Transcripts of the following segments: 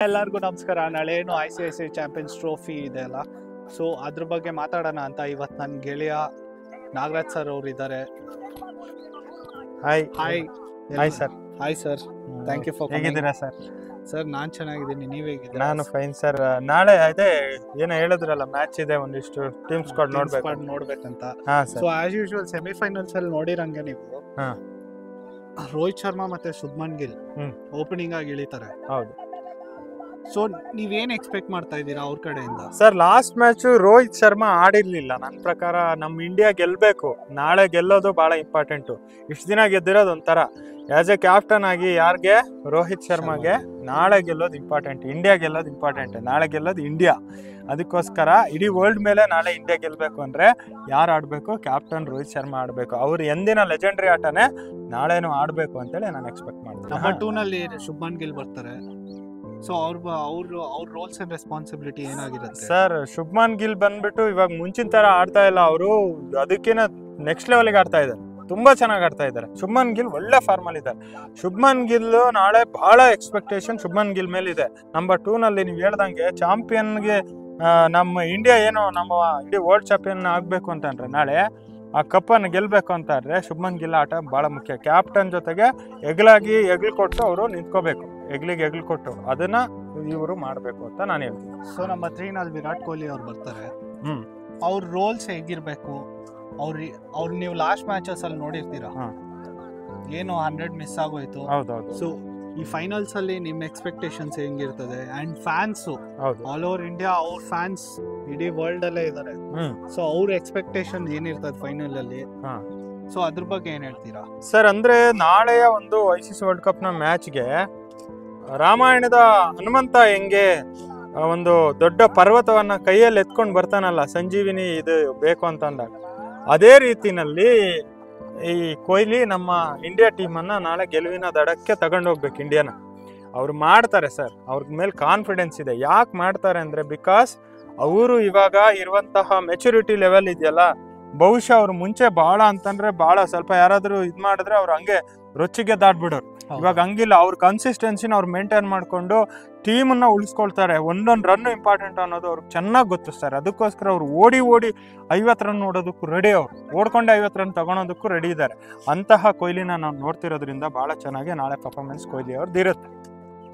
ಎಲ್ಲರಿಗೂ ನಮಸ್ಕಾರ. ನಾಳೆ ಏನು ICICI ಚಾಂಪಿಯನ್ಸ್ ಟ್ರೋಫಿ ಇದೆ ಅಲ್ಲ, ಸೊ ಅದ್ರ ಬಗ್ಗೆ ಮಾತಾಡೋಣ ಅಂತ ಇವತ್ತು ನನ್ನ ಗೆಳೆಯ ನಾಗರಾಜ್ ಸರ್ ಅವರು ಇದ್ದಾರೆ. Hi hi hi sir. Hi sir, thank you for ಹೇಗಿದ್ದೀರಾ ಸರ್? ಸರ್ ನಾನು ಚೆನ್ನಾಗಿದ್ದೀನಿ, ನೀವು ಹೇಗಿದ್ದೀರಾ? ನಾನು ಫೈನ್ ಸರ್. ನಾಳೆ ಅದೇ ಏನೋ ಹೇಳಿದ್ರಲ್ಲ, ಮ್ಯಾಚ್ ಇದೆ, ಒಂದಿಷ್ಟು ಟೀಮ್ ಸ್ಕ್ವಾಡ್ ನೋಡ್ಬೇಕಂತ. ಹಾ sir. So as usual semifinals ಅಲ್ಲಿ ನೋಡಿರಂಗೆ ನೀವು ಹಾ ರೋಹಿತ್ ಶರ್ಮಾ ಮತ್ತೆ ಶುಭ್ಮನ್ ಗಿಲ್ ಓಪನಿಂಗ್ ಆಗಿ ಇಳಿತಾರೆ. ಹೌದು. ಸೊ ನೀವೇನ್ ಎಕ್ಸ್ಪೆಕ್ಟ್ ಮಾಡ್ತಾ ಇದ್ದೀರಾ ಅವ್ರ ಕಡೆಯಿಂದ? Sir, last match Rohit Sharma ಆಡಿರ್ಲಿಲ್ಲ. ನನ್ನ ಪ್ರಕಾರ ನಮ್ಮ ಇಂಡಿಯಾ ಗೆಲ್ಬೇಕು. ನಾಳೆ ಗೆಲ್ಲೋದು ಬಹಳ ಇಂಪಾರ್ಟೆಂಟು. ಇಷ್ಟು ದಿನ ಗೆದ್ದಿರೋದು ಒಂಥರ ಆಸ್ ಎ ಕ್ಯಾಪ್ಟನ್ ಆಗಿ ಯಾರಿಗೆ, ರೋಹಿತ್ ಶರ್ಮಾಗೆ. ನಾಳೆ ಗೆಲ್ಲೋದು ಇಂಪಾರ್ಟೆಂಟ್, ಇಂಡಿಯಾ ಗೆಲ್ಲೋದು ಇಂಪಾರ್ಟೆಂಟ್. ನಾಳೆ ಗೆಲ್ಲೋದು ಇಂಡಿಯಾ. ಅದಕ್ಕೋಸ್ಕರ ಇಡೀ ವರ್ಲ್ಡ್ ಮೇಲೆ ನಾಳೆ ಇಂಡಿಯಾ ಗೆಲ್ಲಬೇಕು ಅಂದ್ರೆ ಯಾರು ಆಡಬೇಕು? ಕ್ಯಾಪ್ಟನ್ ರೋಹಿತ್ ಶರ್ಮಾ ಆಡಬೇಕು. ಅವ್ರು ಎಂದಿನ ಲೆಜೆಂಡ್ರಿ ಆಟನೇ ನಾಳೆನೂ ಆಡಬೇಕು ಅಂತೇಳಿ ನಾನು ಎಕ್ಸ್ಪೆಕ್ಟ್ ಮಾಡ್ತೀನಿ. ನಂಬರ್ 2 ನಲ್ಲಿ ಶುಭ್ಮನ್ ಗಿಲ್ ಬರ್ತಾರೆ. ಸೊ ಅವ್ರ ರೋಲ್ಸ್ ಅಂಡ್ ರೆಸ್ಪಾನ್ಸಿಬಿಲಿಟಿ ಏನಾಗಿರುತ್ತೆ ಸರ್? ಶುಭ್ಮನ್ ಗಿಲ್ ಬಂದ್ಬಿಟ್ಟು ಇವಾಗ ಮುಂಚಿನ ತರ ಆಡ್ತಾ ಇಲ್ಲ. ಅವರು ಅದಕ್ಕಿಂತ ನೆಕ್ಸ್ಟ್ ಲೆವೆಲ್ಗೆ ಆಡ್ತಾ ಇದ್ದಾರೆ. ತುಂಬಾ ಚೆನ್ನಾಗಿ ಆಡ್ತಾ ಇದ್ದಾರೆ. ಶುಭ್ಮನ್ ಗಿಲ್ ಒಳ್ಳೆ ಫಾರ್ಮ್ ಅಲ್ಲಿ ಇದ್ದಾರೆ. ಶುಭ್ಮನ್ ಗಿಲ್ ನಾಳೆ ಬಹಳ ಎಕ್ಸ್ಪೆಕ್ಟೇಷನ್ ಶುಭ್ಮನ್ ಗಿಲ್ ಮೇಲೆ ಇದೆ. ನಂಬರ್ 2 ನಲ್ಲಿ ನೀವು ಹೇಳ್ದಂಗೆ ಚಾಂಪಿಯನ್ಗೆ ನಮ್ಮ ಇಂಡಿಯಾ ಏನು ನಮ್ಮ ಇಂಡಿಯಾ ವರ್ಲ್ಡ್ ಚಾಂಪಿಯನ್ ಆಗ್ಬೇಕು ಅಂತಂದ್ರೆ ನಾಳೆ ಆ ಕಪ್ಪನ್ನು ಗೆಲ್ಬೇಕು ಅಂತಾದ್ರೆ ಶುಭ್ಮನ್ ಗಿಲ್ ಆಟ ಬಹಳ ಮುಖ್ಯ. ಕ್ಯಾಪ್ಟನ್ ಜೊತೆಗೆ ಎಗ್ಲು ಕೊಟ್ಟು ಅವರು ನಿಂತ್ಕೋಬೇಕು. ಎಗ್ಲು ಕೊಟ್ಟು ಅದನ್ನ ಇವರು ಮಾಡ್ಬೇಕು ಅಂತ ನಾನು ಹೇಳ್ತೀನಿ. ಸೊ ನಂಬರ್ 3 ನಲ್ಲಿ ವಿರಾಟ್ ಕೊಹ್ಲಿ ಅವ್ರು ಬರ್ತಾರೆ. ಅವ್ರ ರೋಲ್ಸ್ ಹೇಗಿರ್ಬೇಕು? ಅವ್ರು ನೀವು ಲಾಸ್ಟ್ ಮ್ಯಾಚಸ್ ಅಲ್ಲಿ ನೋಡಿರ್ತೀರಾ, ಏನು 100 ಮಿಸ್ ಆಗೋಯ್ತು. ಹೌದೌದು. ಸೊ ಈ ಫೈನಲ್ಸ್ ಅಲ್ಲಿ ನಿಮ್ ಎಕ್ಸ್ಪೆಕ್ಟೇಷನ್ಸ್ ಹೆಂಗಿರ್ತದೆ? And fans all over India, ಅವ್ರ ಫ್ಯಾನ್ಸ್ ಇಡೀ ವರ್ಲ್ಡ್ ಅಲ್ಲೇ ಇದಾರೆ. ಸೊ ಅವ್ರ ಎಕ್ಸ್ಪೆಕ್ಟೇಷನ್ ಏನಿರ್ತದೆ ಫೈನಲ್ ಅಲ್ಲಿ? ಸೊ ಅದ್ರ ಬಗ್ಗೆ ಏನ್ ಹೇಳ್ತೀರಾ ಸರ್? ಅಂದ್ರೆ ನಾಳೆಯ ಒಂದು ICC ವರ್ಲ್ಡ್ ಕಪ್ ನ ಮ್ಯಾಚ್ಗೆ ರಾಮಾಯಣದ ಹನುಮಂತ ಹೆಂಗೆ ಒಂದು ದೊಡ್ಡ ಪರ್ವತವನ್ನ ಕೈಯಲ್ಲಿ ಎತ್ಕೊಂಡು ಬರ್ತಾನಲ್ಲ, ಸಂಜೀವಿನಿ ಇದು ಬೇಕು ಅಂತ ಅಂದಾಗ, ಅದೇ ರೀತಿನಲ್ಲಿ ಈ ಕೊಹ್ಲಿ ನಮ್ಮ ಇಂಡಿಯಾ ಟೀಮನ್ನು ನಾಳೆ ಗೆಲುವಿನ ದಡಕ್ಕೆ ತಗೊಂಡೋಗ್ಬೇಕು. ಇಂಡಿಯಾನ ಅವ್ರು ಮಾಡ್ತಾರೆ ಸರ್. ಅವ್ರ ಮೇಲೆ ಕಾನ್ಫಿಡೆನ್ಸ್ ಇದೆ. ಯಾಕೆ ಮಾಡ್ತಾರೆ ಅಂದರೆ ಬಿಕಾಸ್ ಅವರು ಇವಾಗ ಇರುವಂತಹ ಮೆಚುರಿಟಿ ಲೆವೆಲ್ ಇದೆಯಲ್ಲ, ಬಹುಶಃ ಅವ್ರು ಮುಂಚೆ ಭಾಳ ಅಂತಂದ್ರೆ ಭಾಳ ಸ್ವಲ್ಪ ಯಾರಾದರೂ ಇದು ಮಾಡಿದ್ರೆ ಅವ್ರು ಹಂಗೆ ರೊಚ್ಚಿಗೆ ದಾಟ್ಬಿಡೋರು. ಇವಾಗ ಹಂಗಿಲ್ಲ. ಅವ್ರ ಕನ್ಸಿಸ್ಟೆನ್ಸಿನ ಅವ್ರು ಮೇಂಟೈನ್ ಮಾಡಿಕೊಂಡು ಟೀಮನ್ನ ಉಳಿಸ್ಕೊಳ್ತಾರೆ. ಒಂದೊಂದು ರನ್ ಇಂಪಾರ್ಟೆಂಟ್ ಅನ್ನೋದು ಅವ್ರಿಗೆ ಚೆನ್ನಾಗಿ ಗೊತ್ತಿಸ್ತಾರೆ. ಅದಕ್ಕೋಸ್ಕರ ಅವ್ರು ಓಡಿ 50 ರನ್ ನೋಡೋದಕ್ಕೂ ರೆಡಿ. ಅವ್ರು ಓಡ್ಕೊಂಡೆ 50 ರನ್ ತಗೊಳೋದಕ್ಕೂ ರೆಡಿ ಇದ್ದಾರೆ. ಅಂತಹ ಕೊಹ್ಲಿನ ನಾವು ನೋಡ್ತಿರೋದ್ರಿಂದ ಬಹಳ ಚೆನ್ನಾಗಿ ನಾಳೆ ಪರ್ಫಾರ್ಮೆನ್ಸ್ ಕೊಹ್ಲಿ ಅವ್ರದ್ದು ಇರುತ್ತೆ.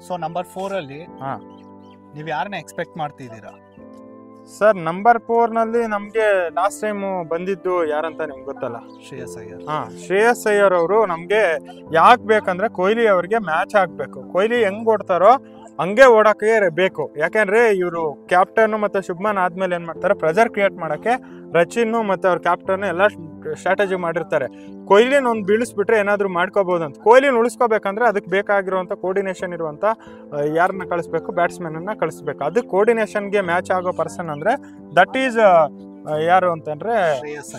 ಸೊ ನಂಬರ್ 4 ಅಲ್ಲಿ ನೀವು ಯಾರನ್ನ ಎಕ್ಸ್ಪೆಕ್ಟ್ ಮಾಡ್ತಿದ್ದೀರಾ ಸರ್? ನಂಬರ್ 4 ನಲ್ಲಿ ನಮ್ಗೆ ಲಾಸ್ಟ್ ಟೈಮ್ ಬಂದಿದ್ದು ಯಾರಂತ ನಿಮ್ಗೆ ಗೊತ್ತಲ್ಲ, ಶ್ರೇಯಸ್ ಅಯ್ಯರ್. ಶ್ರೇಯಸ್ ಅಯ್ಯರ್ ಅವರು ನಮ್ಗೆ ಯಾಕೆ ಬೇಕಂದ್ರೆ ಕೊಹ್ಲಿ ಅವ್ರಿಗೆ ಮ್ಯಾಚ್ ಆಗ್ಬೇಕು. ಕೊಹ್ಲಿ ಹೆಂಗ್ ಓಡ್ತಾರೋ ಹಂಗೆ ಓಡಕ್ಕೆ ಬೇಕು. ಯಾಕೆಂದ್ರೆ ಇವರು ಕ್ಯಾಪ್ಟನ್ ಮತ್ತೆ ಶುಭ್ಮನ್ ಆದ್ಮೇಲೆ ಏನ್ ಮಾಡ್ತಾರೆ, ಪ್ರೆಷರ್ ಕ್ರಿಯೇಟ್ ಮಾಡಕ್ಕೆ ರಚಿನ್ ಮತ್ತೆ ಅವ್ರ ಕ್ಯಾಪ್ಟನ್ ಎಲ್ಲ ಸ್ಟ್ರಾಟಜಿ ಮಾಡಿರ್ತಾರೆ. ಕೊಹ್ಲಿನ ಒಂದು ಬೀಳಿಸ್ಬಿಟ್ರೆ ಏನಾದ್ರು ಮಾಡ್ಕೋಬಹುದು ಅಂತ. ಕೊಹ್ಲಿನ ಉಳಿಸ್ಕೋಬೇಕಂದ್ರೆ ಅದಕ್ಕೆ ಬೇಕಾಗಿರುವಂತ ಕೋರ್ಡಿನೇಷನ್ ಇರುವಂತ ಯಾರನ್ನ ಕಳಿಸ್ಬೇಕು? ಬ್ಯಾಟ್ಸ್ಮನ್ ಅನ್ನ ಕಳಿಸ್ಬೇಕು. ಅದು ಕೋರ್ಡಿನೇಷನ್ಗೆ ಮ್ಯಾಚ್ ಆಗೋ ಪರ್ಸನ್ ಅಂದ್ರೆ ದಟ್ ಈಸ್ ಯಾರು ಅಂತಂದ್ರೆ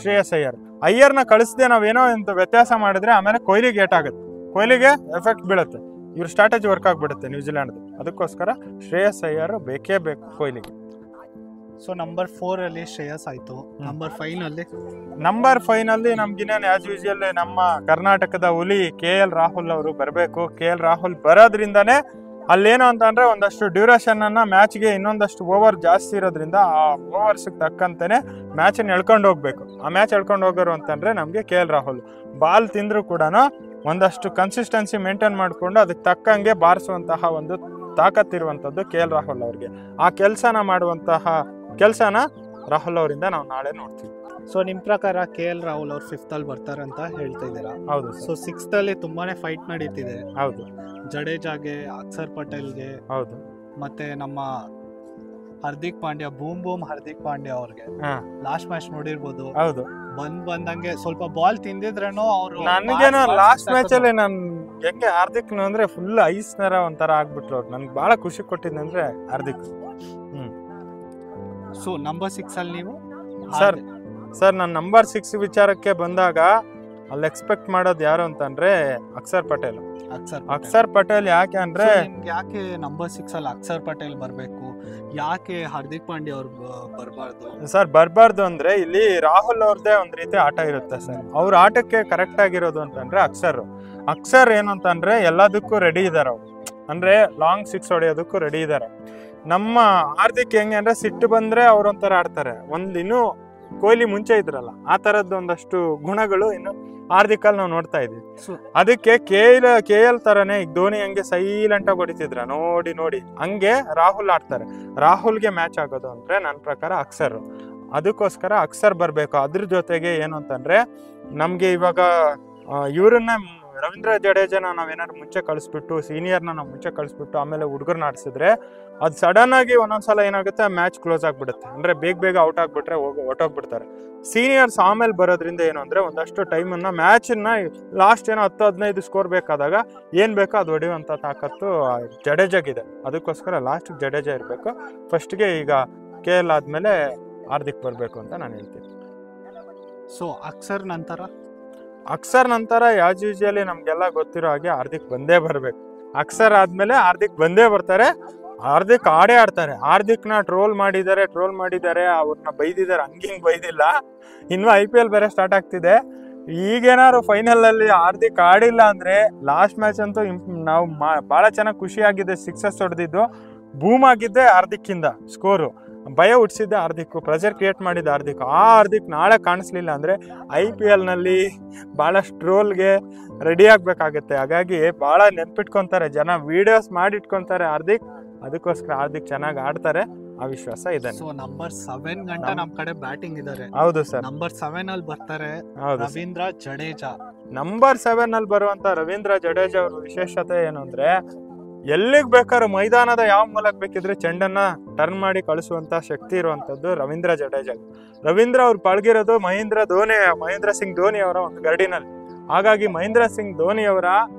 ಶ್ರೇಯಸ್ ಅಯ್ಯರ್. ಅಯ್ಯರ್ನ ಕಳಿಸದೆ ನಾವೇನೋ ಅಂತ ವ್ಯತ್ಯಾಸ ಮಾಡಿದ್ರೆ ಆಮೇಲೆ ಕೊಹ್ಲಿಗೆ ಏಟ್ ಆಗುತ್ತೆ, ಕೊಹ್ಲಿಗೆ ಎಫೆಕ್ಟ್ ಬೀಳುತ್ತೆ. ಇವ್ರ ಸ್ಟ್ರಾಟಜಿ ವರ್ಕ್ ಆಗ್ಬಿಡುತ್ತೆ ನ್ಯೂಜಿಲೆಂಡ್. ಅದಕ್ಕೋಸ್ಕರ ಶ್ರೇಯಸ್ ಅಯ್ಯರ್ ಬೇಕೇ ಬೇಕು ಕೊಹ್ಲಿಗೆ. ಸೊ ನಂಬರ್ 4 ಅಲ್ಲಿ ಶ್ರೇಯಸ್ ಆಯ್ತು. ನಂಬರ್ 5 ನಲ್ಲಿ ನಮ್ಗಿನ್ನೇನು ಆಸ್ ಯೂಶುವಲ್ ನಮ್ಮ ಕರ್ನಾಟಕದ ಹುಲಿ KL ರಾಹುಲ್ ಅವರು ಬರಬೇಕು. KL ರಾಹುಲ್ ಬರೋದ್ರಿಂದಾನೇ ಅಲ್ಲೇನು ಅಂತಂದ್ರೆ ಒಂದಷ್ಟು ಡ್ಯೂರೇಷನ್ ಅನ್ನ ಮ್ಯಾಚ್ಗೆ ಇನ್ನೊಂದಷ್ಟು ಓವರ್ ಜಾಸ್ತಿ ಇರೋದ್ರಿಂದ ಆ ಓವರ್ಸ್ ತಕ್ಕಂತಾನೆ ಮ್ಯಾಚನ್ನು ಎಳ್ಕೊಂಡು ಹೋಗ್ಬೇಕು. ಆ ಮ್ಯಾಚ್ ಎಳ್ಕೊಂಡು ಹೋಗೋರು ಅಂತಂದ್ರೆ ನಮ್ಗೆ KL ರಾಹುಲ್. ಬಾಲ್ ತಿಂದ್ರು ಕೂಡ ಒಂದಷ್ಟು ಕನ್ಸಿಸ್ಟೆನ್ಸಿ ಮೇಂಟೈನ್ ಮಾಡಿಕೊಂಡು ಅದಕ್ಕೆ ತಕ್ಕಂಗೆ ಬಾರಿಸುವಂತಹ ಒಂದು ತಾಕತ್ತಿರುವಂಥದ್ದು KL ರಾಹುಲ್ ಅವ್ರಿಗೆ. ಆ ಕೆಲಸನ ಮಾಡುವಂತಹ ಕೆಲಸನ ರಾಹುಲ್ ಅವರಿಂದ ನಾವು ನಾಳೆ ನೋಡ್ತೀವಿ. ಸೊ ನಿಮ್ ಪ್ರಕಾರ KL ರಾಹುಲ್ ಅವ್ರು 5th ಅಲ್ಲಿ ಬರ್ತಾರಂತ ಹೇಳ್ತಾ ಇದ್ದೀರಾ? ಹೌದು. ಸೊ 6th ಅಲ್ಲಿ ತುಂಬಾನೇ ಫೈಟ್ ನಡೀತಿದೆ. ಹೌದು. ಜಡೇಜಾಗೆ, ಅಕ್ಷರ್ ಪಟೇಲ್ಗೆ, ಹೌದು, ಮತ್ತೆ ನಮ್ಮ ಹಾರ್ದಿಕ್ ಪಾಂಡ್ಯ, ಬೂಮ್ ಹಾರ್ದಿಕ್ ಪಾಂಡ್ಯ ಅವ್ರಿಗೆ ಲಾಸ್ಟ್ ಮ್ಯಾಚ್ ನೋಡಿರ್ಬೋದು. ಹೌದು. ಬಂದಂಗೆ ಸ್ವಲ್ಪ ಬಾಲ್ ತಿಂದಿದ್ರೇನೋ ಅವರು. ನನಗೇನೋ ಲಾಸ್ಟ್ ಮ್ಯಾಚ್ ಅಲ್ಲಿ ನಾನು ಹೆಂಗೆ ಹಾರ್ದಿಕ್ ಅಂದ್ರೆ ಫುಲ್ ಐಸ್ ನರ ಒಂಥರ ಆಗ್ಬಿಟ್ರು ಅವ್ರು. ನನ್ಗೆ ಬಹಳ ಖುಷಿ ಕೊಟ್ಟಿದ್ದಂದ್ರೆ ಹಾರ್ದಿಕ್. ಸೊ ನಂಬರ್ 6 ಅಲ್ಲಿ ನೀವು ಸರ್ ನಾನು ನಂಬರ್ 6 ವಿಚಾರಕ್ಕೆ ಬಂದಾಗ ಅಲ್ಲಿ ಎಕ್ಸ್ಪೆಕ್ಟ್ ಮಾಡೋದು ಯಾರು ಅಂತಂದ್ರೆ ಅಕ್ಷರ್ ಪಟೇಲ್. ಯಾಕೆ ಅಂದ್ರೆ ಯಾಕೆ ನಂಬರ್ 6 ಅಲ್ಲಿ ಅಕ್ಷರ್ ಪಟೇಲ್ ಬರ್ಬೇಕು? ಯಾಕೆ ಹಾರ್ದಿಕ್ ಪಾಂಡ್ಯ ಅವ್ರು ಬರಬಾರ್ದು? ಸರ್ ಬರಬಾರ್ದು ಅಂದ್ರೆ ಇಲ್ಲಿ ರಾಹುಲ್ ಅವ್ರದ್ದೇ ಒಂದ್ ರೀತಿ ಆಟ ಇರುತ್ತೆ ಸರ್. ಅವ್ರ ಆಟಕ್ಕೆ ಕರೆಕ್ಟ್ ಆಗಿರೋದು ಅಂತಂದ್ರೆ ಅಕ್ಷರ್ ಏನು ಅಂತಂದ್ರೆ ಎಲ್ಲದಕ್ಕೂ ರೆಡಿ ಇದಾರೆ ಅವ್ರು. ಅಂದ್ರೆ ಲಾಂಗ್ ಸಿಕ್ಸ್ ಹೊಡೆಯೋದಕ್ಕೂ ರೆಡಿ ಇದ್ದಾರೆ. ನಮ್ಮ ಹಾರ್ದಿಕ್ ಹೆಂಗೆ ಅಂದ್ರೆ ಸಿಟ್ಟು ಬಂದ್ರೆ ಅವ್ರೊಂಥರ ಆಡ್ತಾರೆ. ಇನ್ನೂ ಕೊಹ್ಲಿ ಮುಂಚೆ ಇದ್ರಲ್ಲ ಆ ತರದ್ದು ಒಂದಷ್ಟು ಗುಣಗಳು ಇನ್ನು ಹಾರ್ದಿಕ್ ಅಲ್ಲಿ ನಾವು ನೋಡ್ತಾ ಇದೀವಿ. ಅದಕ್ಕೆ ಕೆ ಎಲ್ ತರನೇ ಈಗ ಧೋನಿ ಹಂಗೆ ಸೈಲೆಂಟ್ ಆಗಿ ಹೊಡಿತಿದ್ರ ನೋಡಿ ಹಂಗೆ ರಾಹುಲ್ ಆಡ್ತಾರೆ. ರಾಹುಲ್ಗೆ ಮ್ಯಾಚ್ ಆಗೋದು ಅಂದ್ರೆ ನನ್ನ ಪ್ರಕಾರ ಅಕ್ಸರ್. ಅದಕ್ಕೋಸ್ಕರ ಅಕ್ಸರ್ ಬರ್ಬೇಕು. ಅದ್ರ ಜೊತೆಗೆ ಏನು ಅಂತಂದ್ರೆ ನಮ್ಗೆ ಇವಾಗ ಇವ್ರನ್ನ ರವೀಂದ್ರ ಜಡೇಜನ ನಾವೇನಾದ್ರು ಮುಂಚೆ ಕಳಿಸ್ಬಿಟ್ಟು ಸೀನಿಯರ್ನ ನಾವು ಮುಂಚೆ ಕಳಿಸ್ಬಿಟ್ಟು ಆಮೇಲೆ ಹುಡುಗರ್ನ ಆಡಿಸಿದ್ರೆ ಅದು ಸಡನ್ ಆಗಿ ಒಂದೊಂದ್ಸಲ ಏನಾಗುತ್ತೆ ಮ್ಯಾಚ್ ಕ್ಲೋಸ್ ಆಗ್ಬಿಡುತ್ತೆ. ಅಂದ್ರೆ ಬೇಗ ಔಟ್ ಆಗ್ಬಿಟ್ರೆ ಹೊಟ್ಟೋಗ್ಬಿಡ್ತಾರೆ. ಸೀನಿಯರ್ಸ್ ಆಮೇಲೆ ಬರೋದ್ರಿಂದ ಏನು ಅಂದ್ರೆ ಒಂದಷ್ಟು ಟೈಮನ್ನ ಮ್ಯಾಚನ್ನ ಲಾಸ್ಟ್ ಏನೋ 10-15 ಸ್ಕೋರ್ ಬೇಕಾದಾಗ ಏನ್ ಬೇಕೋ ಅದು ಹೊಡೆಯುವಂತ ತಾಕತ್ತು ಜಡೇಜಾಗಿದೆ. ಅದಕ್ಕೋಸ್ಕರ ಲಾಸ್ಟ್ ಜಡೇಜಾ ಇರಬೇಕು. ಫಸ್ಟ್ಗೆ ಈಗ KL ಆದ್ಮೇಲೆ ಹಾರ್ದಿಕ್ ಬರಬೇಕು ಅಂತ ನಾನು ಹೇಳ್ತೀನಿ. ಸೊ ಅಕ್ಸರ್ ನಂತರ ಯಾಸ್ ಯೂಶುವಲಿ ನಮ್ಗೆಲ್ಲ ಗೊತ್ತಿರೋ ಹಾಗೆ ಹಾರ್ದಿಕ್ ಬಂದೇ ಬರ್ಬೇಕು. ಅಕ್ಸರ್ ಆದ್ಮೇಲೆ ಹಾರ್ದಿಕ್ ಬಂದೇ ಬರ್ತಾರೆ. ಹಾರ್ದಿಕ್ ಆಡ್ತಾರೆ. ಹಾರ್ದಿಕ್ನ ಟ್ರೋಲ್ ಮಾಡಿದ್ದಾರೆ, ಅವ್ರನ್ನ ಬೈದಿದ್ದಾರೆ. ಹಂಗಿಂಗ್ ಬೈದಿಲ್ಲ. ಇನ್ನು IPL ಬೇರೆ ಸ್ಟಾರ್ಟ್ ಆಗ್ತಿದೆ. ಈಗೇನಾದ್ರು ಫೈನಲ್ ಅಲ್ಲಿ ಹಾರ್ದಿಕ್ ಆಡಿಲ್ಲ ಅಂದ್ರೆ ಲಾಸ್ಟ್ ಮ್ಯಾಚ್ ಅಂತೂ ನಾವು ಬಹಳ ಚೆನ್ನಾಗಿ ಖುಷಿಯಾಗಿದೆ. ಸಿಕ್ಸಸ್ ಹೊಡೆದಿದ್ದು ಬೂಮ್ ಆಗಿದ್ದೆ ಹಾರ್ದಿಕ್ ಇಂದ. ಸ್ಕೋರು ಭಯ ಹುಟ್ಟಿಸಿದ್ದೆ ಹಾರ್ದಿಕ್, ಪ್ರೆಷರ್ ಕ್ರಿಯೇಟ್ ಮಾಡಿದ್ದ ಹಾರ್ದಿಕ್. ಆ ಹಾರ್ದಿಕ್ ನಾಳೆ ಕಾಣಿಸ್ಲಿಲ್ಲ ಅಂದ್ರೆ IPL ನಲ್ಲಿ ಬಹಳಷ್ಟು ಟ್ರೋಲ್ಗೆ ರೆಡಿ ಆಗ್ಬೇಕಾಗತ್ತೆ. ಹಾಗಾಗಿ ಬಹಳ ನೆನ್ಪಿಟ್ಕೊಂತಾರೆ ಜನ, ವಿಡಿಯೋಸ್ ಮಾಡಿಟ್ಕೊಂತಾರೆ ಹಾರ್ದಿಕ್. ಅದಕ್ಕೋಸ್ಕರ ಹಾರ್ದಿಕ್ ಚೆನ್ನಾಗಿ ಆಡ್ತಾರೆ, ಆ ವಿಶ್ವಾಸ ಇದೆ. ಸೊ ನಂಬರ್ 7 ಗಂಟ ನಮ್ ಕಡೆ ಬ್ಯಾಟಿಂಗ್ ಇದಾರೆ. ಹೌದು ಸರ್. ನಂಬರ್ 7 ಅಲ್ಲಿ ಬರ್ತಾರೆ ರವೀಂದ್ರ ಜಡೇಜಾ. ನಂಬರ್ 7 ಅಲ್ಲಿ ಬರುವಂತ ರವೀಂದ್ರ ಜಡೇಜಾ ಅವ್ರ ವಿಶೇಷತೆ ಏನು ಅಂದ್ರೆ ಎಲ್ಲಿಗ್ ಬೇಕಾದ್ರೂ ಮೈದಾನದ ಯಾವ ಮೂಲಕ ಬೇಕಿದ್ರೆ ಚೆಂಡನ್ನ ಟರ್ನ್ ಮಾಡಿ ಕಳಿಸುವಂತ ಶಕ್ತಿ ಇರುವಂತದ್ದು ರವೀಂದ್ರ ಜಡೇಜಾ. ರವೀಂದ್ರ ಅವ್ರು ಪಳಗಿರೋದು ಮಹೇಂದ್ರ ಸಿಂಗ್ ಧೋನಿ ಅವರ ಒಂದು ಗರಡಿನಲ್ಲಿ. ಹಾಗಾಗಿ ಮಹೇಂದ್ರ ಸಿಂಗ್ ಧೋನಿ ಅವರ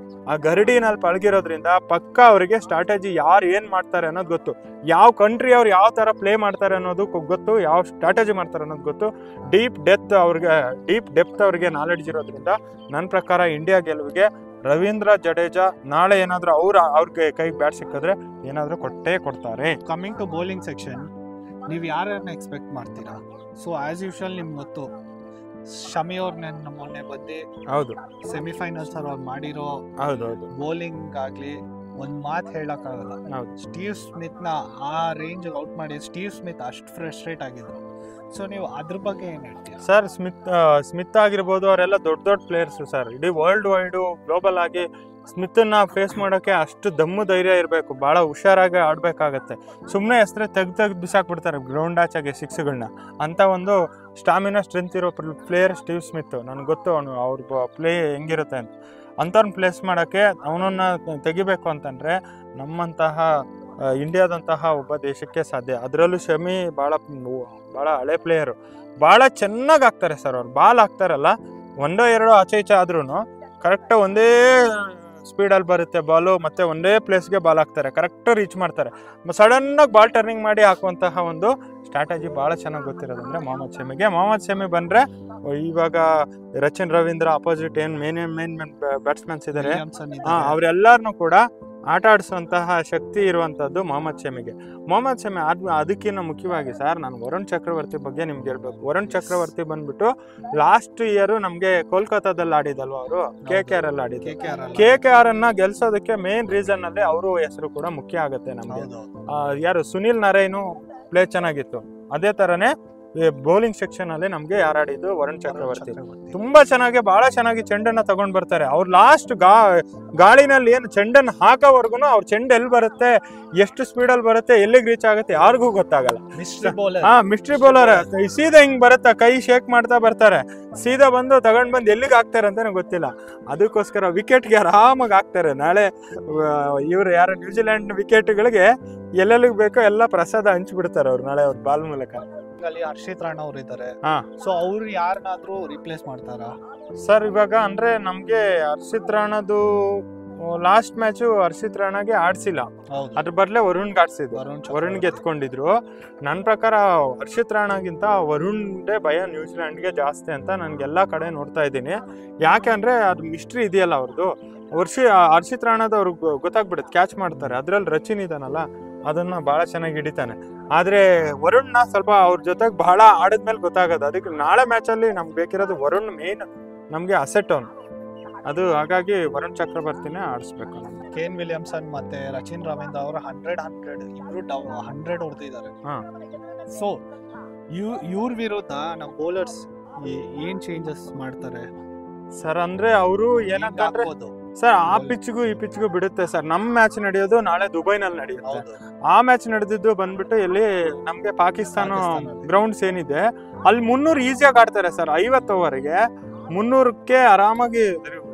ಆ ಗರಡಿನಲ್ಲಿ ಪಳಗಿರೋದ್ರಿಂದ ಪಕ್ಕ ಅವರಿಗೆ ಸ್ಟ್ರಾಟಜಿ ಯಾರು ಏನ್ ಮಾಡ್ತಾರೆ ಅನ್ನೋದು ಗೊತ್ತು. ಯಾವ ಕಂಟ್ರಿ ಅವ್ರು ಯಾವ ತರ ಪ್ಲೇ ಮಾಡ್ತಾರೆ ಅನ್ನೋದು ಗೊತ್ತು, ಯಾವ ಸ್ಟ್ರಾಟಜಿ ಮಾಡ್ತಾರೆ ಅನ್ನೋದು ಗೊತ್ತು. ಡೀಪ್ ಡೆಪ್ತ್ ಅವ್ರಿಗೆ ನಾಲೆಡ್ಜ್ ಇರೋದ್ರಿಂದ ನನ್ನ ಪ್ರಕಾರ ಇಂಡಿಯಾ ಗೆಲುವಿಗೆ ರವೀಂದ್ರ ಜಡೇಜಾ ನಾಳೆ ಏನಾದ್ರು ಅವ್ರಿಗೆ ಕೈಗೆ ಬ್ಯಾಟ್ ಸಿಕ್ಕಿದ್ರೆ ಏನಾದ್ರು ಕೊಡ್ತಾರೆ. ಕಮಿಂಗ್ ಟು ಬೌಲಿಂಗ್ ಸೆಕ್ಷನ್, ನೀವು ಯಾರನ್ನ ಎಕ್ಸ್ಪೆಕ್ಟ್ ಮಾಡ್ತೀರಾ? ಸೊ ಆಸ್ ಯೂಶುವಲ್ ನಿಮ್ಗೆ ಗೊತ್ತು ಶಮಿ ಅವ್ರನ್ನ ಮೊನ್ನೆ ಬಂದು ಹೌದು ಸೆಮಿಫೈನಲ್ಸ್ ಅವ್ರು ಮಾಡಿರೋ ಬೌಲಿಂಗ್ ಆಗ್ಲಿ ಒಂದ್ ಮಾತು ಹೇಳಕ್ಕಾಗಲ್ಲ. ಸ್ಟೀವ್ ಸ್ಮಿತ್ ನ ಆ ರೇಂಜ್ ಔಟ್ ಮಾಡಿ ಸ್ಟೀವ್ ಸ್ಮಿತ್ ಅಷ್ಟು ಫ್ರಸ್ಟ್ರೇಟ್ ಆಗಿದ್ರು. ಸೊ ನೀವು ಅದ್ರ ಬಗ್ಗೆ ಏನ್ ಹೇಳ್ತೀರಾ ಸರ್? ಸ್ಮಿತ್ ಆಗಿರ್ಬೋದು, ಅವರೆಲ್ಲ ದೊಡ್ಡ ಪ್ಲೇಯರ್ಸ್ ಸರ್. ಇಡೀ ವರ್ಲ್ಡ್ ವೈಡ್ ಗ್ಲೋಬಲ್ ಆಗಿ ಸ್ಮಿತ್ನ ಫೇಸ್ ಮಾಡೋಕೆ ಅಷ್ಟು ದಮ್ಮು ಧೈರ್ಯ ಇರಬೇಕು. ಭಾಳ ಹುಷಾರಾಗಿ ಆಡಬೇಕಾಗತ್ತೆ. ಸುಮ್ಮನೆ ಹೆಸರೇ ತೆಗ್ದು ಬಿಸಾಕ್ಬಿಡ್ತಾರೆ ಗ್ರೌಂಡ್ ಆಚೆಗೆ ಸಿಕ್ಸ್ಗಳನ್ನ. ಅಂಥ ಒಂದು ಸ್ಟಾಮಿನಾ ಸ್ಟ್ರೆಂತ್ ಇರೋ ಪ್ಲೇಯರ್ ಸ್ಟೀವ್ ಸ್ಮಿತ್. ನನಗೆ ಗೊತ್ತು ಅವ್ರ ಪ್ಲೇ ಹೆಂಗಿರುತ್ತೆ ಅಂತ. ಅಂಥವ್ರನ್ನ ಪ್ಲೇಸ್ ಮಾಡೋಕ್ಕೆ ಅವನನ್ನ ತೆಗಿಬೇಕು ಅಂತಂದರೆ ನಮ್ಮಂತಹ ಇಂಡಿಯಾದಂತಹ ಒಬ್ಬ ದೇಶಕ್ಕೆ ಸಾಧ್ಯ. ಅದರಲ್ಲೂ ಶಮಿ ಭಾಳ ಹಳೆ ಪ್ಲೇಯರು, ಭಾಳ ಚೆನ್ನಾಗಿ ಆಗ್ತಾರೆ ಸರ್. ಅವ್ರು ಬಾಲ್ ಹಾಕ್ತಾರಲ್ಲ, 1-2 ಆಚೆ ಈಚೆ ಆದ್ರೂ ಕರೆಕ್ಟ್ ಒಂದೇ ಸ್ಪೀಡಲ್ಲಿ ಬರುತ್ತೆ ಬಾಲು, ಮತ್ತೆ ಒಂದೇ ಪ್ಲೇಸ್ಗೆ ಬಾಲ್ ಹಾಕ್ತಾರೆ, ಕರೆಕ್ಟ್ ರೀಚ್ ಮಾಡ್ತಾರೆ. ಸಡನ್ನಾಗಿ ಬಾಲ್ ಟರ್ನಿಂಗ್ ಮಾಡಿ ಹಾಕುವಂತಹ ಒಂದು ಸ್ಟ್ರಾಟಜಿ ಭಾಳ ಚೆನ್ನಾಗಿ ಗೊತ್ತಿರೋದಂದ್ರೆ ಮೊಹಮ್ಮದ್ ಶಮಿ ಬಂದರೆ ಇವಾಗ ರಚಿನ್ ರವೀಂದ್ರ ಅಪೋಸಿಟ್ ಏನು ಮೇನ್ ಬ್ಯಾಟ್ಸ್ಮನ್ಸ್ ಇದ್ದಾರೆ ಅವರೆಲ್ಲರನ್ನೂ ಕೂಡ ಆಟ ಆಡಿಸುವಂತಹ ಶಕ್ತಿ ಇರುವಂಥದ್ದು ಮೊಹಮ್ಮದ್ ಶಮಿಗೆ. ಅದಕ್ಕಿಂತ ಮುಖ್ಯವಾಗಿ ಸರ್, ನಾನು ವರುಣ್ ಚಕ್ರವರ್ತಿ ಬಗ್ಗೆ ನಿಮ್ಗೆ ಹೇಳ್ಬೇಕು. ವರುಣ್ ಚಕ್ರವರ್ತಿ ಬಂದ್ಬಿಟ್ಟು ಲಾಸ್ಟ್ ಇಯರ್ ನಮ್ಗೆ ಕೋಲ್ಕತ್ತಾದಲ್ಲಿ ಆಡಿದಲ್ವ ಅವರು, KKR ಅಲ್ಲಿ ಆಡಿದ್ರು. KKR ಅನ್ನ ಗೆಲ್ಸೋದಕ್ಕೆ ಮೇನ್ ರೀಸನ್ ಅಲ್ಲಿ ಅವರು ಹೆಸರು ಕೂಡ ಮುಖ್ಯ ಆಗುತ್ತೆ ನಮ್ಗೆ. ಯಾರು ಸುನಿಲ್ ನರೈನು ಪ್ಲೇ ಚೆನ್ನಾಗಿತ್ತು. ಅದೇ ತರನೇ ಬೌಲಿಂಗ್ ಸೆಕ್ಷನ್ ಅಲ್ಲಿ ನಮ್ಗೆ ಯಾರಾಡಿದ್ದು ವರುಣ್ ಚಕ್ರವರ್ತಿ ತುಂಬಾ ಚೆನ್ನಾಗಿ, ಬಹಳ ಚೆನ್ನಾಗಿ ಚೆಂಡನ್ನ ತಗೊಂಡ್ ಬರ್ತಾರೆ. ಅವ್ರು ಲಾಸ್ಟ್ ಗಾಳಿನಲ್ಲಿ ಏನು ಚೆಂಡನ್ನ ಹಾಕೋವರ್ಗು ಅವ್ರ ಚೆಂಡು ಎಲ್ಲಿ ಬರುತ್ತೆ, ಎಷ್ಟು ಸ್ಪೀಡಲ್ಲಿ ಬರುತ್ತೆ, ಎಲ್ಲಿಗೆ ರೀಚ್ ಆಗುತ್ತೆ ಯಾರಿಗೂ ಗೊತ್ತಾಗಲ್ಲ. ಮಿಸ್ಟ್ರಿ ಬೌಲರ್ ಸೀದಾ ಹಿಂಗ್ ಬರುತ್ತೆ, ಕೈ ಶೇಕ್ ಮಾಡ್ತಾ ಬರ್ತಾರೆ, ಸೀದಾ ಬಂದು ತಗೊಂಡ್ ಬಂದು ಎಲ್ಲಿಗೆ ಹಾಕ್ತಾರೆ ಅಂತಾನೆ ಗೊತ್ತಿಲ್ಲ. ಅದಕ್ಕೋಸ್ಕರ ವಿಕೆಟ್ಗೆ ಆರಾಮಾಗಿ ಹಾಕ್ತಾರೆ. ನಾಳೆ ಇವ್ರು ಯಾರು ನ್ಯೂಜಿಲೆಂಡ್ ವಿಕೆಟ್ಗಳಿಗೆ ಎಲ್ಲೆಲ್ಲಿಗೆ ಬೇಕೋ ಎಲ್ಲ ಪ್ರಸಾದ ಹಂಚ್ಬಿಡ್ತಾರೆ ಅವ್ರು ನಾಳೆ ಅವ್ರ ಬಾಲ್ ಮೂಲಕ. ಹರ್ಷಿತ್ ರಾಣಾ ಅವ್ರು ಇದ್ದಾರೆ. ಸೊ ಅವ್ರು ಯಾರನ್ನಾದ್ರೂ ರಿಪ್ಲೇಸ್ ಮಾಡ್ತಾರಾ ಸರ್? ಇವಾಗ ಅಂದ್ರೆ ನಮ್ಗೆ ಹರ್ಷಿತ್ ರಾಣಾದು ಲಾಸ್ಟ್ ಮ್ಯಾಚು ಹರ್ಷಿತ್ ರಾಣಾಗೆ ಆಡ್ಸಿಲ್ಲ, ಅದ್ರ ಬದಲೇ ವರುಣ್ಗೆ ಆಡ್ಸಿದ್ರು. ವರುಣ್ಗೆ ಎತ್ಕೊಂಡಿದ್ರು. ನನ್ನ ಪ್ರಕಾರ ಹರ್ಷಿತ್ ರಾಣಾಗಿಂತ ವರುಣ್ದೇ ಭಯ ನ್ಯೂಜಿಲೆಂಡ್ಗೆ ಜಾಸ್ತಿ ಅಂತ ನನ್ಗೆಲ್ಲಾ ಕಡೆ ನೋಡ್ತಾ ಇದ್ದೀನಿ. ಯಾಕೆ ಅಂದ್ರೆ ಅದು ಮಿಸ್ಟ್ರಿ ಇದೆಯಲ್ಲ ಅವ್ರದ್ದು. ಹರ್ಷಿತ್ ರಾಣಾದ ಅವ್ರಿಗೆ ಗೊತ್ತಾಗ್ಬಿಡುತ್ತೆ, ಕ್ಯಾಚ್ ಮಾಡ್ತಾರೆ. ಅದ್ರಲ್ಲಿ ರಚಿನ್ ಇದಾನಲ್ಲ, ಅದನ್ನ ಬಹಳ ಚೆನ್ನಾಗಿ ಹಿಡಿತಾನೆ. ಆದ್ರೆ ವರುಣ್ನ ಸ್ವಲ್ಪ ಅವ್ರ ಜೊತೆಗೆ ಬಹಳ ಆಡಿದ್ಮೇಲೆ ಗೊತ್ತಾಗೋದು. ಅದಕ್ಕೆ ನಾಳೆ ಮ್ಯಾಚಲ್ಲಿ ನಮ್ಗೆ ಬೇಕಿರೋದು ವರುಣ್ ಮೇನ್ ನಮ್ಗೆ ಅಸೆಟ್ ಅವನು. ಅದು ಹಾಗಾಗಿ ವರುಣ್ ಚಕ್ರವರ್ತಿನೇ ಆಡಿಸ್ಬೇಕು. ಕೇನ್ ವಿಲಿಯಮ್ಸನ್ ಮತ್ತೆ ರಚಿನ್ ರವೀಂದ್ರ ಅವರು 100 ಇಬ್ರು 100 ಹೊಡೆದಿದ್ದಾರೆ. ಸೊ ಇವ್ರ ವಿರುದ್ಧ ನಮ್ಮ ಬೌಲರ್ಸ್ ಏನ್ ಚೇಂಜಸ್ ಮಾಡ್ತಾರೆ ಸರ್? ಅಂದ್ರೆ ಅವರು ಏನಂತಂದ್ರೆ ಸರ್ ಆ ಪಿಚ್ಗೂ ಈ ಪಿಚ್ಗೂ ಬಿಡುತ್ತೆ ಸರ್. ನಮ್ಮ ಮ್ಯಾಚ್ ನಡೆಯೋದು ನಾಳೆ ದುಬೈನಲ್ಲಿ ನಡೆಯುತ್ತೆ. ಆ ಮ್ಯಾಚ್ ನಡೆದಿದ್ದು ಬಂದ್ಬಿಟ್ಟು ಇಲ್ಲಿ ನಮ್ಗೆ ಪಾಕಿಸ್ತಾನ ಗ್ರೌಂಡ್ಸ್ ಏನಿದೆ ಅಲ್ಲಿ 300 ಈಸಿಯಾಗಿ ಆಡ್ತಾರೆ ಸರ್. 50 ಓವರ್ಗೆ 300ಕ್ಕೆ ಆರಾಮಾಗಿ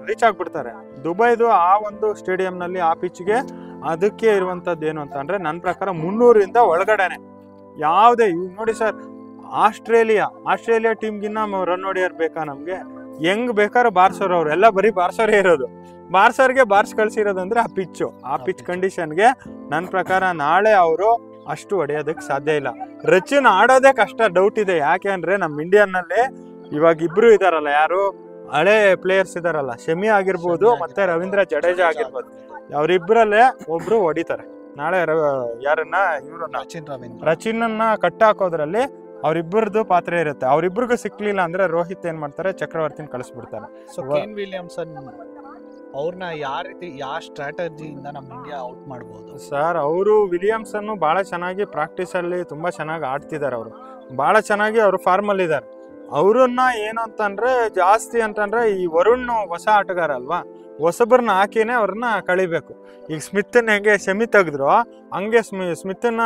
ರೀಚ್ ಆಗ್ಬಿಡ್ತಾರೆ. ದುಬೈದು ಆ ಒಂದು ಸ್ಟೇಡಿಯಂ ನಲ್ಲಿ ಆ ಪಿಚ್ಗೆ ಅದಕ್ಕೆ ಇರುವಂತದ್ದು ಏನು ಅಂತ ಅಂದ್ರೆ ನನ್ನ ಪ್ರಕಾರ 300ರಿಂದ ಒಳಗಡೆನೆ ಯಾವುದೇ. ನೋಡಿ ಸರ್, ಆಸ್ಟ್ರೇಲಿಯಾ ಟೀಮ್ಗಿನ್ನ ರನ್ ಹೊಡಿಯೋರ್ ಬೇಕಾ ನಮ್ಗೆ? ಹೆಂಗ್ ಬೇಕಾದ್ರೆ ಬಾರ್ಸೋರು, ಅವ್ರೆಲ್ಲ ಬರೀ ಬಾರ್ಸೋರೇ ಇರೋದು. ಬಾರ್ಸರ್ಗೆ ಬಾರ್ಸ್ ಕಳ್ಸಿರೋದಂದ್ರೆ ಆ ಪಿಚ್ ಕಂಡೀಷನ್ಗೆ ನನ್ನ ಪ್ರಕಾರ ನಾಳೆ ಅವರು ಅಷ್ಟು ಹೊಡೆಯೋದಕ್ಕೆ ಸಾಧ್ಯ ಇಲ್ಲ. ರಚಿನ್ ಆಡೋದೇ ಕಷ್ಟ, ಡೌಟ್ ಇದೆ. ಯಾಕೆ ಅಂದ್ರೆ ನಮ್ಮ ಇಂಡಿಯನ್ ನಲ್ಲಿ ಇವಾಗ ಇಬ್ರು ಇದಾರಲ್ಲ, ಯಾರು ಹಳೆ ಪ್ಲೇಯರ್ಸ್ ಇದಾರಲ್ಲ, ಶಮಿ ಆಗಿರ್ಬೋದು ಮತ್ತೆ ರವೀಂದ್ರ ಜಡೇಜಾ ಆಗಿರ್ಬೋದು, ಅವರಿಬ್ಬರಲ್ಲೇ ಒಬ್ರು ಹೊಡಿತಾರೆ ನಾಳೆ. ಯಾರನ್ನ? ಇವ್ರನ್ನ, ರಚಿನ್ನ ಕಟ್ ಹಾಕೋದ್ರಲ್ಲಿ ಅವ್ರಿಬ್ಬರದು ಪಾತ್ರ ಇರುತ್ತೆ. ಅವ್ರಿಬ್ರಿಗೂ ಸಿಕ್ಲಿಲ್ಲ ಅಂದ್ರೆ ರೋಹಿತ್ ಏನ್ ಮಾಡ್ತಾರೆ, ಚಕ್ರವರ್ತಿನ ಕಳಿಸ್ಬಿಡ್ತಾರೆ. ಸೊ ಕೇನ್ ವಿಲಿಯಮ್ಸನ್ ಅವ್ರನ್ನ ಯಾವ ಸ್ಟ್ರಾಟಜಿಯಿಂದ ನಮ್ಮ ಇಂಡಿಯಾ ಔಟ್ ಮಾಡ್ಬೋದು ಸರ್? ಅವರು ವಿಲಿಯಮ್ಸನ್ ಬಹಳ ಚೆನ್ನಾಗಿ ಪ್ರಾಕ್ಟೀಸ್ ಅಲ್ಲಿ ತುಂಬಾ ಚೆನ್ನಾಗಿ ಆಡ್ತಿದ್ದಾರೆ. ಅವರು ಬಹಳ ಚೆನ್ನಾಗಿ ಅವರು ಫಾರ್ಮ್ ಅಲ್ಲಿ ಇದ್ದಾರೆ. ಅವ್ರನ್ನ ಏನು ಅಂತಂದ್ರೆ ಜಾಸ್ತಿ ಅಂತಂದ್ರೆ ಈ ವರುಣ್ ಹೊಸ ಆಟಗಾರ ಅಲ್ವಾ, ಹೊಸಬ್ರನ್ನ ಹಾಕಿನೇ ಅವ್ರನ್ನ ಕಳಿಬೇಕು. ಈಗ ಸ್ಮಿತ್ನ ಹೆಂಗೆ ಶಮಿ ತೆಗೆದ್ರು ಹಂಗೆ ಸ್ಮಿತ್ನ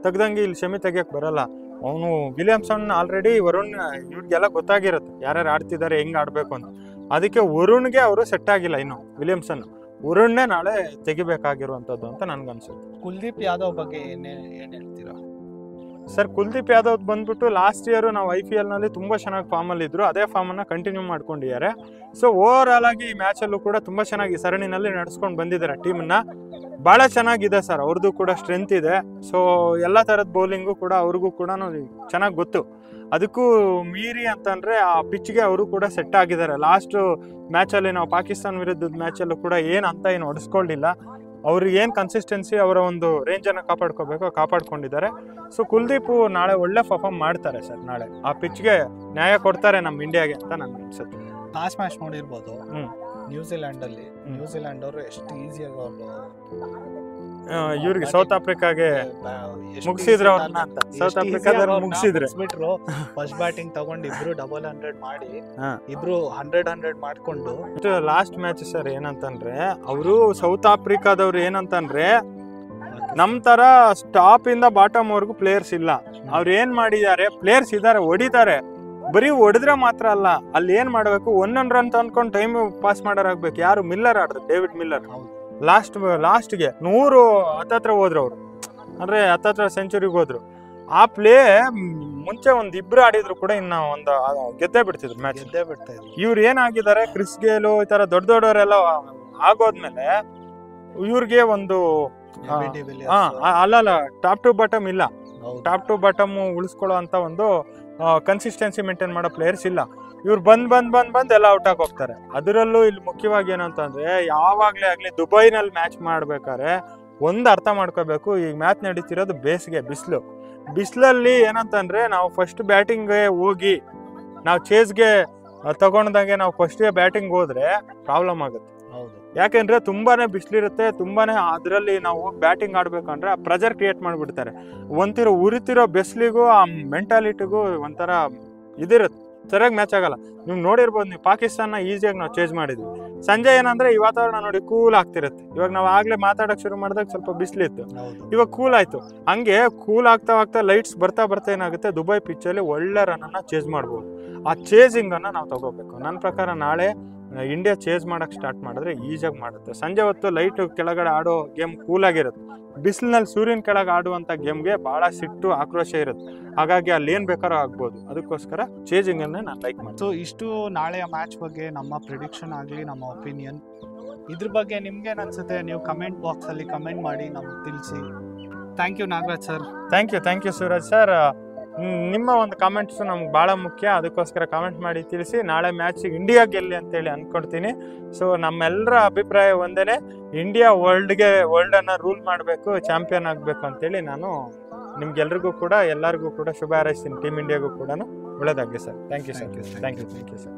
ತೆಗ್ದಂಗೆ ಇಲ್ಲಿ ಶಮಿ ತೆಗಿಯಕ್ ಬರಲ್ಲ. ಅವನು ವಿಲಿಯಮ್ಸನ್ ಆಲ್ರೆಡಿ ವರುಣ್ ಇವ್ರಿಗೆಲ್ಲ ಗೊತ್ತಾಗಿರುತ್ತೆ ಯಾರ್ಯಾರು ಆಡ್ತಿದ್ದಾರೆ, ಹೆಂಗ್ ಆಡ್ಬೇಕು ಅಂತ. ಅದಕ್ಕೆ ವರುಣ್ಗೆ ಅವರು ಸೆಟ್ ಆಗಿಲ್ಲ ಇನ್ನು. ವಿಲಿಯಮ್ಸನ್ ವರುಣ್ನೇ ನಾಳೆ ತೆಗಿಬೇಕಾಗಿರುವಂತದ್ದು ಅಂತ ನನ್ಗನ್ಸುತ್ತೆ. ಕುಲ್ದೀಪ್ ಯಾದವ್ ಬಗ್ಗೆ ಏನ್ ಹೇಳ್ತೀರಾ ಸರ್? ಕುಲ್ದೀಪ್ ಯಾದವ್ ಬಂದ್ಬಿಟ್ಟು ಲಾಸ್ಟ್ ಇಯರ್ ನಾವು IPL ನಲ್ಲಿ ತುಂಬಾ ಚೆನ್ನಾಗಿ ಫಾರ್ಮ್ ಅಲ್ಲಿ ಇದ್ರು. ಅದೇ ಫಾರ್ಮ್ ಅನ್ನ ಕಂಟಿನ್ಯೂ ಮಾಡ್ಕೊಂಡಿದ್ದಾರೆ. ಸೊ ಓವರ್ ಆಲ್ ಆಗಿ ಈ ಮ್ಯಾಚ್ ಅಲ್ಲೂ ಕೂಡ ತುಂಬಾ ಚೆನ್ನಾಗಿ ಸರಣಿನಲ್ಲಿ ನಡೆಸ್ಕೊಂಡು ಬಂದಿದ್ದಾರೆ. ಟೀಮ್ನ ಬಹಳ ಚೆನ್ನಾಗಿದೆ ಸರ್. ಅವ್ರದ್ದು ಕೂಡ ಸ್ಟ್ರೆಂತ್ ಇದೆ. ಸೊ ಎಲ್ಲಾ ತರದ ಬೌಲಿಂಗು ಕೂಡ ಅವ್ರಿಗೂ ಕೂಡ ಚೆನ್ನಾಗಿ ಗೊತ್ತು. ಅದಕ್ಕೂ ಮೀರಿ ಅಂತಂದ್ರೆ ಆ ಪಿಚ್ಗೆ ಅವರು ಕೂಡ ಸೆಟ್ ಆಗಿದ್ದಾರೆ. ಲಾಸ್ಟ್ ಮ್ಯಾಚ್ ಅಲ್ಲಿ ನಾವು ಪಾಕಿಸ್ತಾನ ವಿರುದ್ಧದ ಮ್ಯಾಚ್ ಅಲ್ಲೂ ಕೂಡ ಏನು ಹೊಡೆಸ್ಕೊಳ್ಳಿಲ್ಲ. ಅವ್ರಿಗೆ ಏನ್ ಕನ್ಸಿಸ್ಟೆನ್ಸಿ, ಅವರ ಒಂದು ರೇಂಜ್ ಅನ್ನ ಕಾಪಾಡ್ಕೊಂಡಿದ್ದಾರೆ. ಸೊ ಕುಲ್ದೀಪ್ ನಾಳೆ ಒಳ್ಳೆ ಪರ್ಫಾರ್ಮ್ ಮಾಡ್ತಾರೆ ಸರ್. ನಾಳೆ ಆ ಪಿಚ್ಗೆ ನ್ಯಾಯ ಕೊಡ್ತಾರೆ ನಮ್ಮ ಇಂಡಿಯಾಗೆ ಅಂತ ನನ್ಗೆ ಅನ್ಸುತ್ತೆ. ಲಾಸ್ಟ್ ಮ್ಯಾಚ್ ನೋಡಿರ್ಬೋದು ನ್ಯೂಜಿಲೆಂಡ್ ಅವರು ಎಷ್ಟು ಈಸಿಯಾಗಿ ಅವರು ಇವ್ರಿಗೆ ಸೌತ್ ಆಫ್ರಿಕಾಗೆ ಮುಗಿಸಿದ್ರು ಅವ್ರನ್ನ ಅಂತ. ಸೌತ್ ಆಫ್ರಿಕಾದವ್ರು ಮುಗಿಸಿದ್ರು. ಫಸ್ಟ್ ಬ್ಯಾಟಿಂಗ್ ತಗೊಂಡು ಇಬ್ರು 100 ಮಾಡಿ ಇಬ್ರು 100 ಮಾಡ್ಕೊಂಡು ಲಾಸ್ಟ್ ಮ್ಯಾಚ್ ಸರ್ ಏನಂತಂದ್ರೆ ಅವರು ಸೌತ್ ಆಫ್ರಿಕಾದವ್ರು ಏನಂತಂದ್ರೆ ನಮ್ ತರ ಸ್ಟಾಪ್ ಇಂದ ಬಾಟಮ್ ವರ್ಗು ಪ್ಲೇಯರ್ಸ್ ಇಲ್ಲ. ಅವ್ರು ಏನ್ ಮಾಡಿದ್ದಾರೆ, ಪ್ಲೇಯರ್ಸ್ ಇದಾರೆ, ಹೊಡಿತಾರೆ. ಬರೀ ಹೊಡೆದ್ರೆ ಮಾತ್ರ ಅಲ್ಲ, ಅಲ್ಲಿ ಏನ್ ಮಾಡ್ಬೇಕು, 100 ರನ್ ಅನ್ಕೊಂಡು ಟೈಮ್ ಪಾಸ್ ಮಾಡೋರಾಗ್ಬೇಕು. ಯಾರು ಮಿಲ್ಲರ್ ಆಡಿದ್ರು, ಡೇವಿಡ್ ಮಿಲ್ಲರ್ ಲಾಸ್ಟ್ಗೆ 100 ಹತ್ತತ್ರ ಹೋದ್ರು ಅವರು. ಅಂದ್ರೆ ಹತ್ತತ್ರ ಸೆಂಚುರಿಗೆ ಹೋದ್ರು. ಆ ಪ್ಲೇ ಮುಂಚೆ ಇಬ್ರು ಆಡಿದ್ರು ಕೂಡ ಇನ್ನ ಗೆದ್ದೇ ಬಿಡ್ತಿದ್ರು ಮ್ಯಾಚ್. ಇವ್ರು ಏನಾಗಿದ್ದಾರೆ, ಕ್ರಿಸ್ ಗೇಲು ಈ ತರ ದೊಡ್ಡವರೆಲ್ಲ ಆಗೋದ್ಮೇಲೆ ಇವ್ರಿಗೆ ಅಲ್ಲ ಟಾಪ್ ಟು ಬಾಟಮ್ ಇಲ್ಲ. ಟಾಪ್ ಟು ಬಾಟಮ್ ಉಳಿಸ್ಕೊಳ್ಳೋ ಅಂತ ಒಂದು ಕನ್ಸಿಸ್ಟೆನ್ಸಿ ಮೇಂಟೈನ್ ಮಾಡೋ ಪ್ಲೇಯರ್ಸ್ ಇಲ್ಲ. ಇವ್ರು ಬಂದ್ ಎಲ್ಲ ಔಟ್ ಆಗಿ ಹೋಗ್ತಾರೆ. ಅದರಲ್ಲೂ ಇಲ್ಲಿ ಮುಖ್ಯವಾಗಿ ಏನಂತಂದ್ರೆ ಯಾವಾಗ್ಲೇ ಆಗ್ಲಿ ದುಬೈನಲ್ಲಿ ಮ್ಯಾಚ್ ಮಾಡ್ಬೇಕಾದ್ರೆ ಅರ್ಥ ಮಾಡ್ಕೋಬೇಕು, ಈ ಮ್ಯಾಚ್ ನಡೀತಿರೋದು ಬೇಸಿಗೆ, ಬಿಸಿಲಲ್ಲಿ ಏನಂತಂದ್ರೆ ನಾವು ಫಸ್ಟ್ ಬ್ಯಾಟಿಂಗ್ಗೆ ಹೋಗಿ ನಾವು ಚೇಸ್ಗೆ ತಗೊಂಡಂಗೆ ನಾವು ಫಸ್ಟ್ ಬ್ಯಾಟಿಂಗ್ ಹೋದ್ರೆ ಪ್ರಾಬ್ಲಮ್ ಆಗುತ್ತೆ. ಯಾಕೆಂದ್ರೆ ತುಂಬಾನೇ ಬಿಸಿಲಿರುತ್ತೆ, ತುಂಬಾನೇ ಅದರಲ್ಲಿ ನಾವು ಬ್ಯಾಟಿಂಗ್ ಆಡ್ಬೇಕಂದ್ರೆ ಆ ಪ್ರೆಜರ್ ಕ್ರಿಯೇಟ್ ಮಾಡ್ಬಿಡ್ತಾರೆ. ಉರಿತಿರೋ ಬಿಸಿಲಿಗೂ ಆ ಮೆಂಟಾಲಿಟಿಗೂ ಒಂಥರ ಇದಿರುತ್ತೆ, ಸರಿಯಾಗಿ ಮ್ಯಾಚ್ ಆಗಲ್ಲ. ನೀವು ನೋಡಿರ್ಬೋದು, ನೀವು ಪಾಕಿಸ್ತಾನ ಈಸಿಯಾಗಿ ನಾವು ಚೇಂಜ್ ಮಾಡಿದ್ವಿ. ಸಂಜೆ ಏನಂದ್ರೆ ಈ ವಾತಾವರಣ ನೋಡಿ ಕೂಲ್ ಆಗ್ತಿರುತ್ತೆ. ಇವಾಗ ನಾವು ಆಗ್ಲೇ ಮಾತಾಡಕ್ ಶುರು ಮಾಡಿದಾಗ ಸ್ವಲ್ಪ ಬಿಸಿಲಿತ್ತು, ಇವಾಗ ಕೂಲ್ ಆಯ್ತು. ಹಂಗೆ ಕೂಲ್ ಆಗ್ತಾ ಲೈಟ್ಸ್ ಬರ್ತಾ ಏನಾಗುತ್ತೆ, ದುಬೈ ಪಿಚ್ಚಲ್ಲಿ ಒಳ್ಳೆ ರನ್ ಅನ್ನ ಚೇಸ್ ಮಾಡ್ಬೋದು. ಆ ಚೇಸಿಂಗ್ ಅನ್ನ ನಾವು ತಗೋಬೇಕು. ನನ್ನ ಪ್ರಕಾರ ನಾಳೆ ಇಂಡಿಯಾ ಚೇಸ್ ಮಾಡಕ್ ಸ್ಟಾರ್ಟ್ ಮಾಡಿದ್ರೆ ಈಸಿಯಾಗಿ ಮಾಡುತ್ತೆ. ಸಂಜೆ ಹೊತ್ತು ಲೈಟ್ ಕೆಳಗಡೆ ಆಡೋ ಗೇಮ್ ಕೂಲ್ ಆಗಿರುತ್ತೆ. ಬಿಸಿಲಿನಲ್ಲಿ ಸೂರ್ಯನ ಕೆಳಗೆ ಆಡುವಂತ ಗೇಮ್ಗೆ ಬಹಳ ಸಿಟ್ಟು, ಆಕ್ರೋಶ ಇರುತ್ತೆ. ಹಾಗಾಗಿ ಅಲ್ಲಿ ಏನ್ ಬೇಕಾದ್ರೂ ಆಗ್ಬೋದು. ಅದಕ್ಕೋಸ್ಕರ ಚೇಜಿಂಗ್ ಅನ್ನೇ ನಾನು ಲೈಕ್ ಮಾಡ್ತೀನಿ. ಸೊ ಇಷ್ಟು ನಾಳೆಯ ಮ್ಯಾಚ್ ಬಗ್ಗೆ ನಮ್ಮ ಪ್ರಿಡಿಕ್ಷನ್ ಆಗಲಿ, ನಮ್ಮ ಒಪಿನಿಯನ್, ಇದ್ರ ಬಗ್ಗೆ ನಿಮ್ಗೇನು ಅನ್ಸುತ್ತೆ ನೀವು ಕಮೆಂಟ್ ಬಾಕ್ಸ್ ಅಲ್ಲಿ ಕಮೆಂಟ್ ಮಾಡಿ ನಮ್ಗೆ ತಿಳಿಸಿ. Thank you Nagaraj sir. Thank you Suraj sir. ನಿಮ್ಮ ಒಂದು ಕಾಮೆಂಟ್ಸ್ ನಮ್ಗೆ ಭಾಳ ಮುಖ್ಯ. ಅದಕ್ಕೋಸ್ಕರ ಕಾಮೆಂಟ್ ಮಾಡಿ ತಿಳಿಸಿ. ನಾಳೆ ಮ್ಯಾಚ್ ಇಂಡಿಯಾ ಗೆಲ್ಲಿ ಅಂತೇಳಿ ಅಂದ್ಕೊಡ್ತೀನಿ. ಸೊ ನಮ್ಮೆಲ್ಲರ ಅಭಿಪ್ರಾಯ ಒಂದೇನೆ, ಇಂಡಿಯಾ ವರ್ಲ್ಡನ್ನು ರೂಲ್ ಮಾಡಬೇಕು, ಚಾಂಪಿಯನ್ ಆಗಬೇಕು ಅಂತೇಳಿ ನಾನು ನಿಮ್ಗೆಲ್ರಿಗೂ ಕೂಡ ಎಲ್ಲರಿಗೂ ಕೂಡ ಶುಭ ಹಾರೈಸ್ತೀನಿ. ಟೀಮ್ ಇಂಡಿಯಾಗೂ ಕೂಡ ಒಳ್ಳೆಯದಾಗಲಿ ಸರ್. Thank you sir.